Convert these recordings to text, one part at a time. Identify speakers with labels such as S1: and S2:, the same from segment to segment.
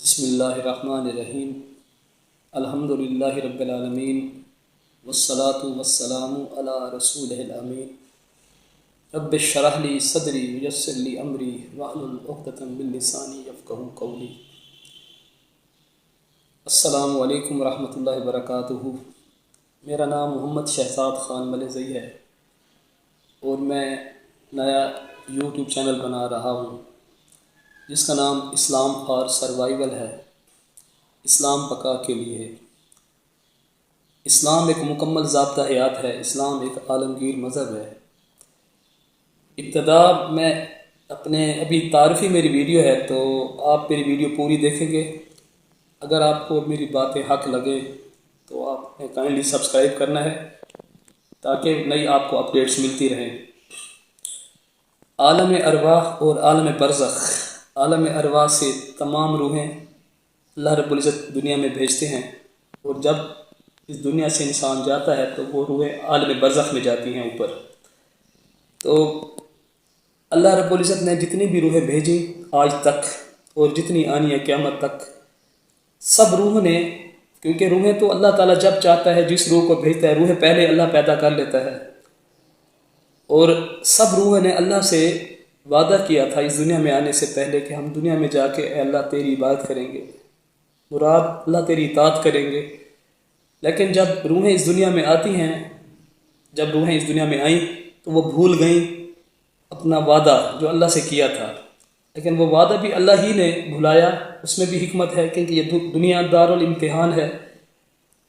S1: بسم اللہ الرحمن الرحیم الحمد للہ رب العالمین والصلاة والسلام علی رسولہ الامین رب اشرح لی صدری ویسر لی امری واحلل عقدۃ من لسانی یفقہوا قولی۔ السلام علیکم ورحمۃ اللہ وبرکاتہ۔ میرا نام محمد شہزاد خان ملزئی ہے اور میں نیا یوٹیوب چینل بنا رہا ہوں جس کا نام اسلام فار سروائیول ہے، اسلام بقا کے لیے۔ اسلام ایک مکمل ضابطہ حیات ہے، اسلام ایک عالمگیر مذہب ہے۔ ابتدا میں ابھی تعارفی میری ویڈیو ہے تو آپ میری ویڈیو پوری دیکھیں گے۔ اگر آپ کو میری باتیں حق لگے تو آپ نے کائنڈلی سبسکرائب کرنا ہے تاکہ نئی آپ کو اپڈیٹس ملتی رہیں۔ عالم ارواح اور عالم برزخ، عالم ارواح سے تمام روحیں اللہ رب العزت دنیا میں بھیجتے ہیں، اور جب اس دنیا سے انسان جاتا ہے تو وہ روحیں عالم برزخ میں جاتی ہیں اوپر۔ تو اللہ رب العزت نے جتنی بھی روحیں بھیجی آج تک اور جتنی آنی ہے قیامت تک، سب روح نے، کیونکہ روحیں تو اللہ تعالیٰ جب چاہتا ہے جس روح کو بھیجتا ہے، روحیں پہلے اللہ پیدا کر لیتا ہے، اور سب روح نے اللہ سے وعدہ کیا تھا اس دنیا میں آنے سے پہلے کہ ہم دنیا میں جا کے اے اللہ تیری عبادت کریں گے، مراد اللہ تیری اطاعت کریں گے۔ لیکن جب روحیں اس دنیا میں آتی ہیں، جب روحیں اس دنیا میں آئیں تو وہ بھول گئیں اپنا وعدہ جو اللہ سے کیا تھا، لیکن وہ وعدہ بھی اللہ ہی نے بھلایا۔ اس میں بھی حکمت ہے کیونکہ یہ دنیا دارالامتحان ہے،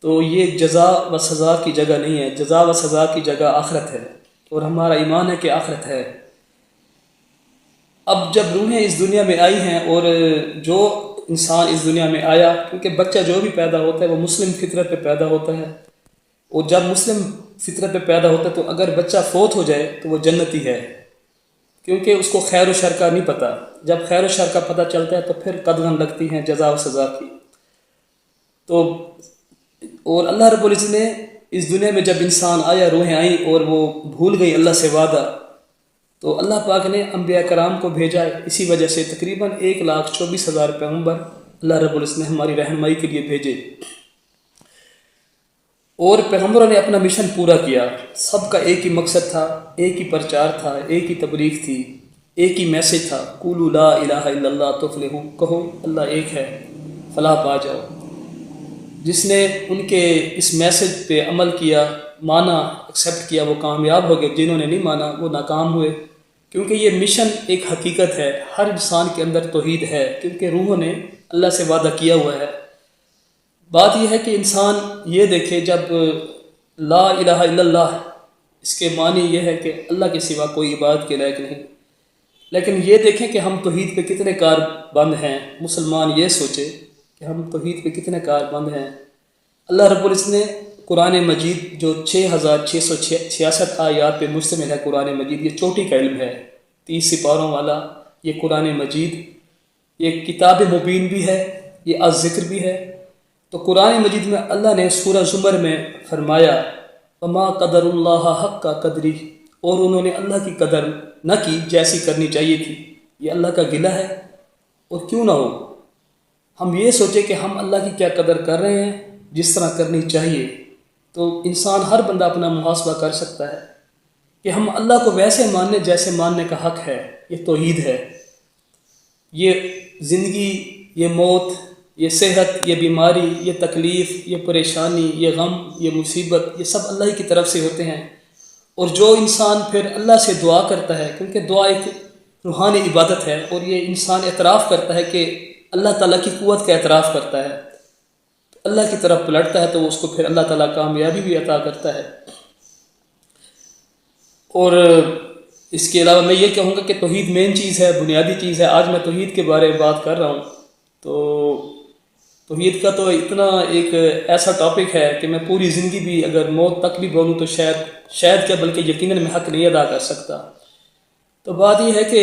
S1: تو یہ جزا و سزا کی جگہ نہیں ہے، جزا و سزا کی جگہ آخرت ہے، اور ہمارا ایمان ہے کہ آخرت ہے۔ اب جب روحیں اس دنیا میں آئی ہیں اور جو انسان اس دنیا میں آیا، کیونکہ بچہ جو بھی پیدا ہوتا ہے وہ مسلم فطرت پہ پیدا ہوتا ہے، اور جب مسلم فطرت پہ پیدا ہوتا ہے تو اگر بچہ فوت ہو جائے تو وہ جنتی ہے، کیونکہ اس کو خیر و شر کا نہیں پتہ۔ جب خیر و شر کا پتہ چلتا ہے تو پھر قدغن لگتی ہیں جزا و سزا کی۔ تو اور اللہ رب العزت نے اس دنیا میں جب انسان آیا، روحیں آئیں اور وہ بھول گئی اللہ سے وعدہ، تو اللہ پاک نے انبیاء کرام کو بھیجا۔ اسی وجہ سے تقریباً 1,24,000 پیغمبر اللہ رب العزت نے ہماری رہنمائی کے لیے بھیجے، اور پیغمبروں نے اپنا مشن پورا کیا۔ سب کا ایک ہی مقصد تھا، ایک ہی پرچار تھا، ایک ہی تبلیغ تھی، ایک ہی میسج تھا، قولوا لا الہ الا اللہ تفلحوا، کہو اللہ ایک ہے فلاح پا جاؤ۔ جس نے ان کے اس میسج پہ عمل کیا، مانا، ایکسیپٹ کیا، وہ کامیاب ہو گئے، جنہوں نے نہیں مانا وہ ناکام ہوئے، کیونکہ یہ مشن ایک حقیقت ہے۔ ہر انسان کے اندر توحید ہے، کیونکہ روحوں نے اللہ سے وعدہ کیا ہوا ہے۔ بات یہ ہے کہ انسان یہ دیکھے، جب لا الہ الا اللہ، اس کے معنی یہ ہے کہ اللہ کے سوا کوئی عبادت کے لائق نہیں، لیکن یہ دیکھیں کہ ہم توحید پہ کتنے کار بند ہیں۔ مسلمان یہ سوچے کہ ہم توحید پہ کتنے کار بند ہیں۔ اللہ رب العزت نے قرآن مجید جو 6,666 آیات پہ مشتمل ہے، قرآن مجید یہ چوٹی کا علم ہے، 30 سپاروں والا یہ قرآن مجید، یہ کتاب مبین بھی ہے، یہ الذکر بھی ہے۔ تو قرآن مجید میں اللہ نے سورہ زمر میں فرمایا وما قدر اللہ حق قدری، اور انہوں نے اللہ کی قدر نہ کی جیسی کرنی چاہیے تھی۔ یہ اللہ کا گلہ ہے، اور کیوں نہ ہو، ہم یہ سوچے کہ ہم اللہ کی کیا قدر کر رہے ہیں جس طرح کرنی چاہیے، تو انسان ہر بندہ اپنا محاسبہ کر سکتا ہے کہ ہم اللہ کو ویسے ماننے جیسے ماننے کا حق ہے۔ یہ توحید ہے۔ یہ زندگی، یہ موت، یہ صحت، یہ بیماری، یہ تکلیف، یہ پریشانی، یہ غم، یہ مصیبت، یہ سب اللہ کی طرف سے ہوتے ہیں۔ اور جو انسان پھر اللہ سے دعا کرتا ہے، کیونکہ دعا ایک روحانی عبادت ہے، اور یہ انسان اعتراف کرتا ہے کہ اللہ تعالیٰ کی قوت کا اعتراف کرتا ہے، اللہ کی طرف پلٹتا ہے، تو اس کو پھر اللہ تعالیٰ کامیابی بھی عطا کرتا ہے۔ اور اس کے علاوہ میں یہ کہوں گا کہ توحید مین چیز ہے، بنیادی چیز ہے۔ آج میں توحید کے بارے میں بات کر رہا ہوں، تو توحید کا تو اتنا ایک ایسا ٹاپک ہے کہ میں پوری زندگی بھی اگر موت تک بھی بولوں تو شاید کیا بلکہ یقیناً میں حق نہیں ادا کر سکتا۔ تو بات یہ ہے کہ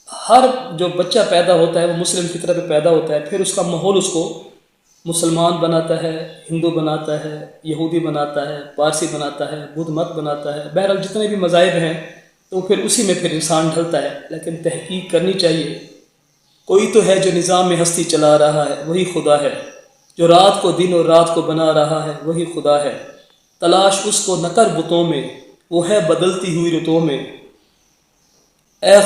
S1: ہر جو بچہ پیدا ہوتا ہے وہ مسلم فطرت پہ پیدا ہوتا ہے، پھر اس کا ماحول اس کو مسلمان بناتا ہے، ہندو بناتا ہے، یہودی بناتا ہے، پارسی بناتا ہے، بدھ مت بناتا ہے، بہرحال جتنے بھی مذاہب ہیں تو پھر اسی میں پھر انسان ڈھلتا ہے۔ لیکن تحقیق کرنی چاہیے، کوئی تو ہے جو نظام ہستی چلا رہا ہے وہی خدا ہے، جو رات کو دن اور رات کو بنا رہا ہے وہی خدا ہے، تلاش اس کو نہ کر بتوں میں، وہ ہے بدلتی ہوئی رتوں میں، اے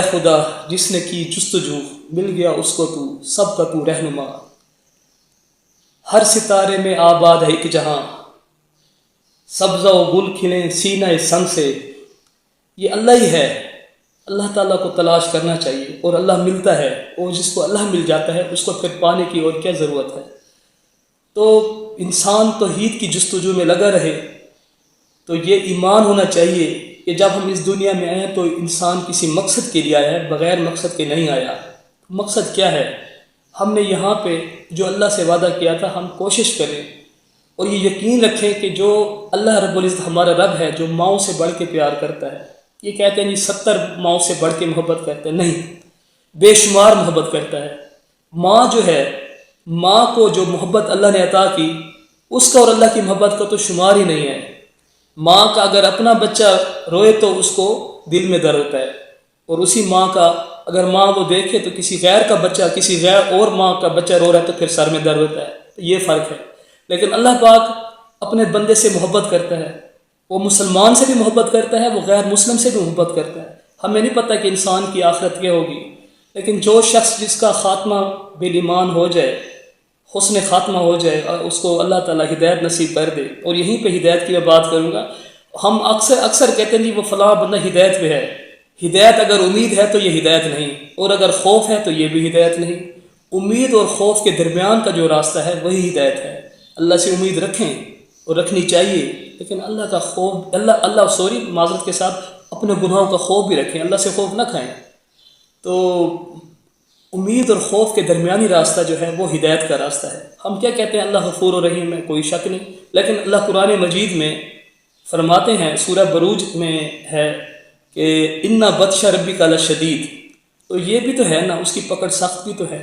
S1: خدا جس نے کی جستجو، مل گیا اس کو تو سب کا تو رہنما، ہر ستارے میں آباد ہے ایک جہاں، سبزہ و گل کھلیں سینہ سنگ سے، یہ اللہ ہی ہے۔ اللہ تعالیٰ کو تلاش کرنا چاہیے اور اللہ ملتا ہے، اور جس کو اللہ مل جاتا ہے اس کو پھر پانے کی اور کیا ضرورت ہے۔ تو انسان توحید کی جستجو میں لگا رہے، تو یہ ایمان ہونا چاہیے کہ جب ہم اس دنیا میں آئے تو انسان کسی مقصد کے لیے آیا ہے، بغیر مقصد کے نہیں آیا۔ مقصد کیا ہے؟ ہم نے یہاں پہ جو اللہ سے وعدہ کیا تھا ہم کوشش کریں اور یہ یقین رکھیں کہ جو اللہ رب العزت ہمارا رب ہے، جو ماؤں سے بڑھ کے پیار کرتا ہے، یہ کہتے ہیں 70 ماؤں سے بڑھ کے محبت کرتے ہیں، نہیں، بے شمار محبت کرتا ہے۔ ماں جو ہے، ماں کو جو محبت اللہ نے عطا کی، اس کا اور اللہ کی محبت کا تو شمار ہی نہیں ہے۔ ماں کا اگر اپنا بچہ روئے تو اس کو دل میں درد ہوتا ہے، اور اسی ماں کا اگر ماں وہ دیکھے تو کسی غیر کا بچہ، کسی غیر اور ماں کا بچہ رو رہا ہے تو پھر سر میں درد ہوتا ہے۔ یہ فرق ہے۔ لیکن اللہ پاک اپنے بندے سے محبت کرتا ہے، وہ مسلمان سے بھی محبت کرتا ہے، وہ غیر مسلم سے بھی محبت کرتا ہے۔ ہمیں نہیں پتہ کہ انسان کی آخرت کیا ہوگی، لیکن جو شخص جس کا خاتمہ بالایمان ہو جائے، حسن خاتمہ ہو جائے، اور اس کو اللہ تعالیٰ ہدایت نصیب کر دے، اور یہیں پہ ہدایت کی میں بات کروں گا۔ ہم اکثر کہتے ہیں جی وہ فلاں بندہ ہدایت پہ ہے۔ ہدایت اگر امید ہے تو یہ ہدایت نہیں، اور اگر خوف ہے تو یہ بھی ہدایت نہیں۔ امید اور خوف کے درمیان کا جو راستہ ہے وہی ہدایت ہے۔ اللہ سے امید رکھیں اور رکھنی چاہیے، لیکن اللہ کا خوف، معذرت کے ساتھ اپنے گناہوں کا خوف بھی رکھیں، اللہ سے خوف نہ کھائیں۔ تو امید اور خوف کے درمیانی راستہ جو ہے وہ ہدایت کا راستہ ہے۔ ہم کیا کہتے ہیں اللہ غفور و رحیم ہے، کوئی شک نہیں، لیکن اللہ قرآن مجید میں فرماتے ہیں، سورہ بروج میں ہے کہ اِنَّ بطشَ رَبِّکَ لَشَدِیدٌ، تو یہ بھی تو ہے نا، اس کی پکڑ سخت بھی تو ہے۔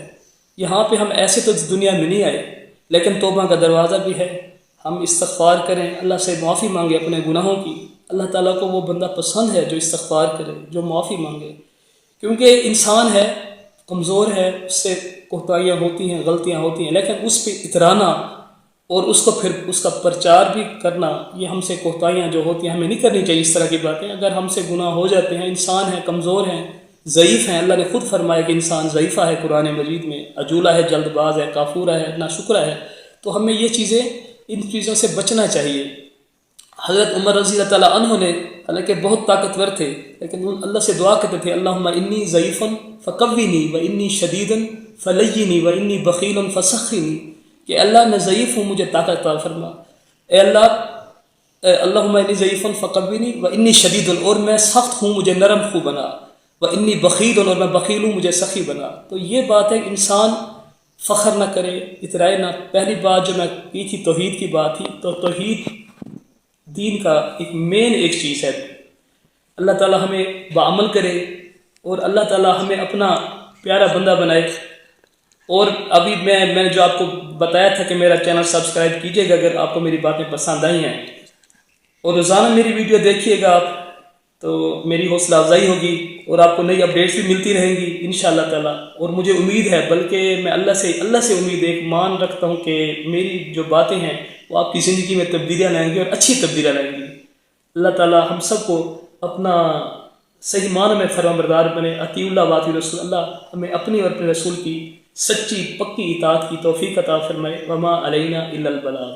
S1: یہاں پہ ہم ایسے تو اس دنیا میں نہیں آئے، لیکن توبہ کا دروازہ بھی ہے۔ ہم استغفار کریں، اللہ سے معافی مانگیں اپنے گناہوں کی۔ اللہ تعالیٰ کو وہ بندہ پسند ہے جو استغفار کرے، جو معافی مانگے، کیونکہ انسان ہے، کمزور ہے، اس سے کوتاہیاں ہوتی ہیں، غلطیاں ہوتی ہیں، لیکن اس پہ اترانا اور اس کو پھر اس کا پرچار بھی کرنا، یہ ہم سے کوتاہیاں جو ہوتی ہیں ہمیں نہیں کرنی چاہیے اس طرح کی باتیں۔ اگر ہم سے گناہ ہو جاتے ہیں، انسان ہیں، کمزور ہیں، ضعیف ہیں، اللہ نے خود فرمایا کہ انسان ضعیفہ ہے قرآن مجید میں، عجولہ ہے، جلد باز ہے، کافورہ ہے، ناشکرہ ہے، تو ہمیں یہ چیزیں، ان چیزوں سے بچنا چاہیے۔ حضرت عمر رضی اللہ تعالیٰ عنہ نے، حالانکہ بہت طاقتور تھے، لیکن اللہ سے دعا کرتے تھے اللہم انی ضعیف فقوینی و انی شدید فلینی و انی بخیل فسخنی، کہ اللہ میں ضعیف ہوں، مجھے طاقت عطا فرما۔ اے اللہ، اللہم انی ضعیف فقوینی و انی شدید، اور میں سخت ہوں، مجھے نرم خو بنا، و انی بخیل، اور میں بخیل ہوں، مجھے سخی بنا۔ تو یہ بات ہے کہ انسان فخر نہ کرے، اترائے نہ۔ پہلی بات جو میں کی تھی توحید کی بات تھی، تو توحید دین کا ایک مین ایک چیز ہے۔ اللہ تعالیٰ ہمیں بعمل کرے، اور اللہ تعالیٰ ہمیں اپنا پیارا بندہ بنائے۔ اور ابھی میں نے جو آپ کو بتایا تھا کہ میرا چینل سبسکرائب کیجیے گا اگر آپ کو میری باتیں پسند آئی ہیں، اور روزانہ میری ویڈیو دیکھیے گا آپ، تو میری حوصلہ افزائی ہوگی اور آپ کو نئی اپڈیٹس بھی ملتی رہیں گی انشاءاللہ تعالیٰ۔ اور مجھے امید ہے، بلکہ میں اللہ سے امید ایک مان رکھتا ہوں کہ میری جو باتیں ہیں وہ آپ کی زندگی میں تبدیلیاں لائیں گی، اور اچھی تبدیلیاں لائیں گی۔ اللہ تعالیٰ ہم سب کو اپنا صحیح معنی میں فرمانبردار بنے۔ اطیعوا اللہ واطیعوا الرسول، اللہ ہمیں اپنی اور اپنے رسول کی سچی پکی اطاعت کی توفیق عطا فرمائے۔ وما علینا الا البلاغ۔